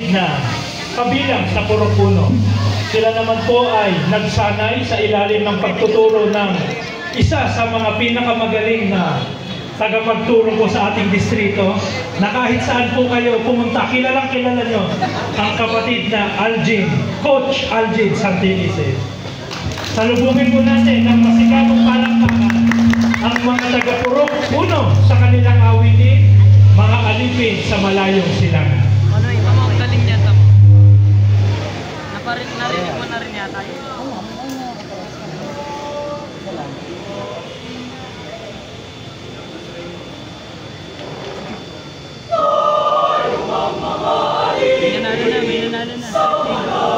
kapatid na kabilang sa Purok Puno. Sila naman po ay nagsanay sa ilalim ng pagtuturo ng isa sa mga pinakamagaling na tagapagturo po sa ating distrito, na kahit saan po kayo pumunta, kilalang kilala nyo ang kapatid na Aljin, Coach Aljin Santinises. Salubungin po natin ng masigabong palakpakan ang mga taga-Purok Puno sa kanilang awitin, mga alipin sa malayong silangan. Ano iba mo, galing niya mo. Narinig mo na rin yata yun. May nanalo na.